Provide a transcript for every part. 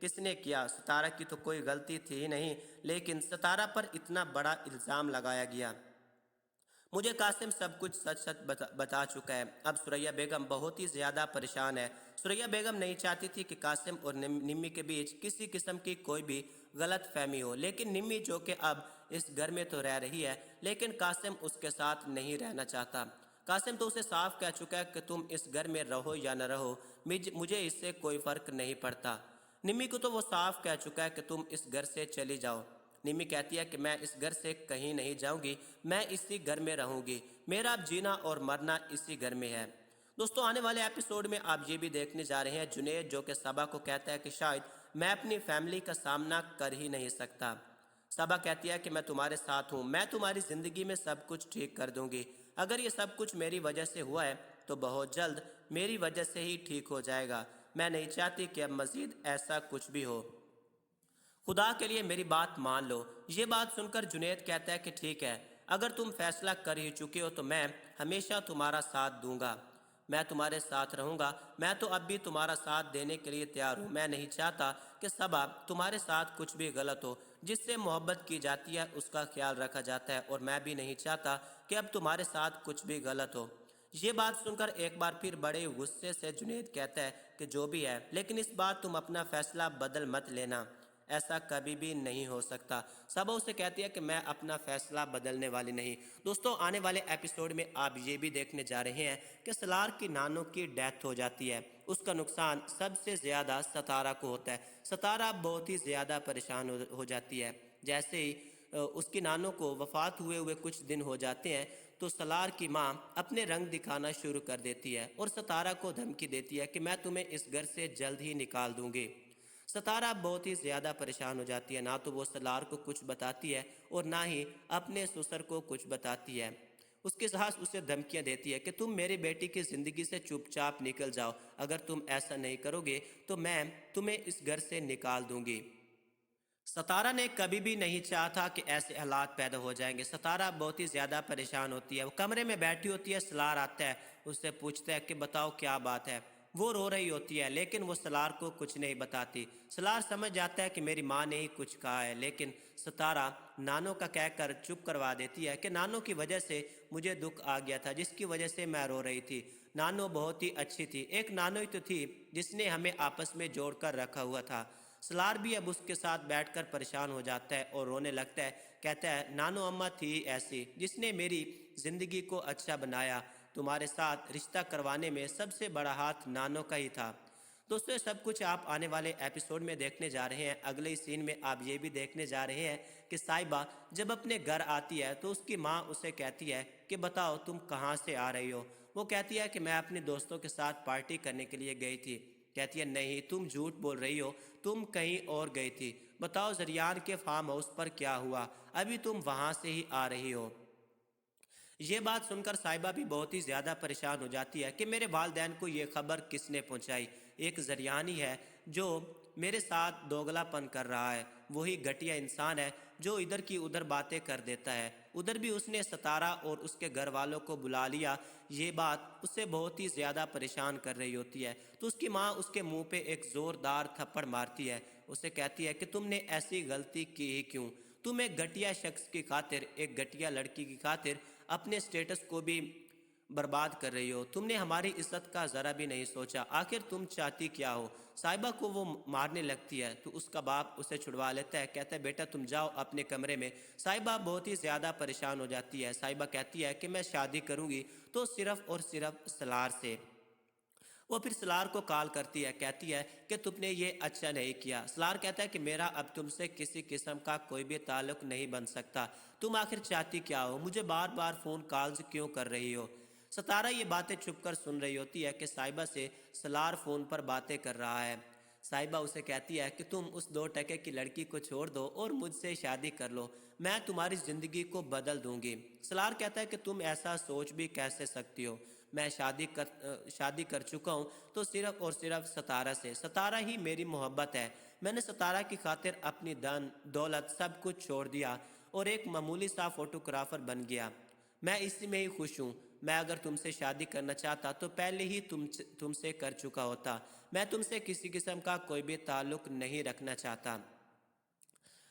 کس نے کیا؟ ستارہ کی تو کوئی غلطی تھی ہی نہیں، لیکن ستارہ پر اتنا بڑا الزام لگایا گیا۔ مجھے قاسم سب کچھ سچ سچ بتا چکا ہے۔ اب ثریا بیگم بہت ہی زیادہ پریشان ہے۔ ثریا بیگم نہیں چاہتی تھی کہ قاسم اور نمی کے بیچ کسی قسم کی کوئی بھی غلط فہمی ہو، لیکن نمی جو کہ اب اس گھر میں تو رہ رہی ہے، لیکن قاسم اس کے ساتھ نہیں رہنا چاہتا۔ قاسم تو اسے صاف کہہ چکا ہے کہ تم اس گھر میں رہو یا نہ رہو، مجھے اس سے کوئی فرق نہیں پڑتا۔ نمی کو تو وہ صاف کہہ چکا ہے کہ تم اس گھر سے چلی جاؤ۔ نمی کہتی ہے کہ میں اس گھر سے کہیں نہیں جاؤں گی، میں اسی گھر میں رہوں گی، میرا اب جینا اور مرنا اسی گھر میں ہے۔ دوستو آنے والے ایپیسوڈ میں آپ یہ بھی دیکھنے جا رہے ہیں جنید جو کہ صبا کو کہتا ہے کہ شاید میں اپنی فیملی کا سامنا کر ہی نہیں سکتا۔ صبا کہتی ہے کہ میں تمہارے ساتھ ہوں، میں تمہاری زندگی میں سب کچھ ٹھیک کر دوں گی۔ اگر یہ سب کچھ میری وجہ سے ہوا ہے تو بہت جلد میری وجہ سے ہی ٹھیک ہو جائے گا۔ میں نہیں چاہتی کہ اب مزید ایسا کچھ بھی ہو، خدا کے لیے میری بات مان لو۔ یہ بات سن کر جنید کہتا ہے کہ ٹھیک ہے، اگر تم فیصلہ کر ہی چکے ہو تو میں ہمیشہ تمہارا ساتھ دوں گا، میں تمہارے ساتھ رہوں گا۔ میں تو اب بھی تمہارا ساتھ دینے کے لیے تیار ہوں۔ میں نہیں چاہتا کہ صبا تمہارے ساتھ کچھ بھی غلط ہو، جس سے محبت کی جاتی ہے اس کا خیال رکھا جاتا ہے، اور میں بھی نہیں چاہتا کہ اب تمہارے ساتھ کچھ بھی غلط ہو۔ یہ بات سن کر ایک بار پھر بڑے غصے سے جنید کہتا ہے کہ جو بھی ہے، لیکن اس بار تم اپنا فیصلہ بدل مت لینا، ایسا کبھی بھی نہیں ہو سکتا۔ صبا اسے کہتی ہے کہ میں اپنا فیصلہ بدلنے والی نہیں۔ دوستو آنے والے ایپیسوڈ میں آپ یہ بھی دیکھنے جا رہے ہیں کہ سلار کی نانو کی ڈیتھ ہو جاتی ہے، اس کا نقصان سب سے زیادہ ستارہ کو ہوتا ہے۔ ستارہ بہت ہی زیادہ پریشان ہو جاتی ہے۔ جیسے ہی اس کی نانو کو وفات ہوئے کچھ دن ہو جاتے ہیں تو سلار کی ماں اپنے رنگ دکھانا شروع کر دیتی ہے اور ستارہ کو دھمکی دیتی ہے کہ میں تمہیں اس گھر سے جلد ہی نکال دوں گی۔ ستارہ بہت ہی زیادہ پریشان ہو جاتی ہے، نہ تو وہ سلار کو کچھ بتاتی ہے اور نہ ہی اپنے سسر کو کچھ بتاتی ہے۔ اس کے ساتھ اسے دھمکیاں دیتی ہے کہ تم میری بیٹی کی زندگی سے چپ چاپ نکل جاؤ، اگر تم ایسا نہیں کرو گے تو میں تمہیں اس گھر سے نکال دوں گی۔ ستارہ نے کبھی بھی نہیں چاہا تھا کہ ایسے حالات پیدا ہو جائیں گے۔ ستارہ بہت ہی زیادہ پریشان ہوتی ہے، وہ کمرے میں بیٹھی ہوتی ہے، سلار آتا ہے، اس سے پوچھتا ہے کہ بتاؤ کیا بات ہے۔ وہ رو رہی ہوتی ہے لیکن وہ سلار کو کچھ نہیں بتاتی۔ سلار سمجھ جاتا ہے کہ میری ماں نے ہی کچھ کہا ہے، لیکن ستارہ نانو کا کہہ کر چپ کروا دیتی ہے کہ نانو کی وجہ سے مجھے دکھ آ گیا تھا، جس کی وجہ سے میں رو رہی تھی۔ نانو بہت ہی اچھی تھی، ایک نانو ہی تو تھی جس نے ہمیں آپس میں جوڑ کر رکھا ہوا تھا۔ سلار بھی اب اس کے ساتھ بیٹھ کر پریشان ہو جاتا ہے اور رونے لگتا ہے، کہتا ہے نانو اماں تھی ایسی جس نے میری زندگی کو اچھا بنایا، تمہارے ساتھ رشتہ کروانے میں سب سے بڑا ہاتھ نانو کا ہی تھا۔ دوستو یہ سب کچھ آپ آنے والے ایپیسوڈ میں دیکھنے جا رہے ہیں۔ اگلے سین میں آپ یہ بھی دیکھنے جا رہے ہیں کہ صاحبہ جب اپنے گھر آتی ہے تو اس کی ماں اسے کہتی ہے کہ بتاؤ تم کہاں سے آ رہی ہو۔ وہ کہتی ہے کہ میں اپنے دوستوں کے ساتھ پارٹی کرنے کے لیے گئی تھی۔ کہتی ہے نہیں تم جھوٹ بول رہی ہو، تم کہیں اور گئی تھی، بتاؤ زریان کے فارم ہاؤس پر کیا ہوا، ابھی تم وہاں سے ہی آ رہی ہو۔ یہ بات سن کر صاحبہ بھی بہت ہی زیادہ پریشان ہو جاتی ہے کہ میرے والدین کو یہ خبر کس نے پہنچائی، ایک زریانی ہے جو میرے ساتھ دوگلا پن کر رہا ہے، وہی گھٹیا انسان ہے جو ادھر کی ادھر باتیں کر دیتا ہے۔ ادھر بھی اس نے ستارہ اور اس کے گھر والوں کو بلا لیا۔ یہ بات اسے بہت ہی زیادہ پریشان کر رہی ہوتی ہے تو اس کی ماں اس کے منہ پہ ایک زوردار تھپڑ مارتی ہے، اسے کہتی ہے کہ تم نے ایسی غلطی کی ہی کیوں؟ تم ایک گھٹیا شخص کی خاطر، ایک گھٹیا لڑکی کی خاطر اپنے سٹیٹس کو بھی برباد کر رہی ہو، تم نے ہماری عزت کا ذرا بھی نہیں سوچا، آخر تم چاہتی کیا ہو؟ صاحبہ کو وہ مارنے لگتی ہے تو اس کا باپ اسے چھڑوا لیتا ہے، کہتا ہے بیٹا تم جاؤ اپنے کمرے میں۔ صاحبہ بہت ہی زیادہ پریشان ہو جاتی ہے۔ صاحبہ کہتی ہے کہ میں شادی کروں گی تو صرف اور صرف سلار سے۔ وہ پھر سلار کو کال کرتی ہے، کہتی ہے کہ تم نے یہ اچھا نہیں کیا۔ سلار کہتا ہے کہ میرا اب تم سے کسی قسم کا کوئی بھی تعلق نہیں بن سکتا، تم آخر چاہتی کیا ہو؟ مجھے بار بار فون کالز کیوں کر رہی ہو؟ ستارہ یہ باتیں چھپ کر سن رہی ہوتی ہے کہ صاحبہ سے سلار فون پر باتیں کر رہا ہے۔ صاحبہ اسے کہتی ہے کہ تم اس 2 ٹکے کی لڑکی کو چھوڑ دو اور مجھ سے شادی کر لو، میں تمہاری زندگی کو بدل دوں گی۔ سلار کہتا ہے کہ تم ایسا سوچ بھی کیسے سکتی ہو؟ میں شادی کر چکا ہوں تو صرف اور صرف ستارہ سے، ستارہ ہی میری محبت ہے، میں نے ستارہ کی خاطر اپنی دن دولت سب کچھ چھوڑ دیا اور ایک معمولی سا فوٹوگرافر بن گیا۔ میں اسی میں ہی خوش ہوں۔ میں اگر تم سے شادی کرنا چاہتا تو پہلے ہی تم سے کر چکا ہوتا۔ میں تم سے کسی قسم کا کوئی بھی تعلق نہیں رکھنا چاہتا۔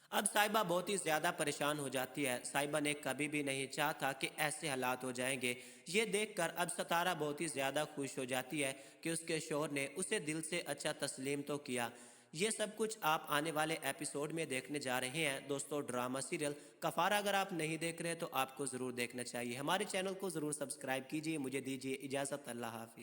اب صاحبہ بہت ہی زیادہ پریشان ہو جاتی ہے۔ صاحبہ نے کبھی بھی نہیں چاہا تھا کہ ایسے حالات ہو جائیں گے۔ یہ دیکھ کر اب ستارہ بہت ہی زیادہ خوش ہو جاتی ہے کہ اس کے شوہر نے اسے دل سے اچھا تسلیم تو کیا۔ یہ سب کچھ آپ آنے والے ایپیسوڈ میں دیکھنے جا رہے ہیں دوستو، ڈرامہ سیریل کفارہ اگر آپ نہیں دیکھ رہے تو آپ کو ضرور دیکھنا چاہیے۔ ہمارے چینل کو ضرور سبسکرائب کیجیے۔ مجھے دیجیے اجازت، اللہ حافظ۔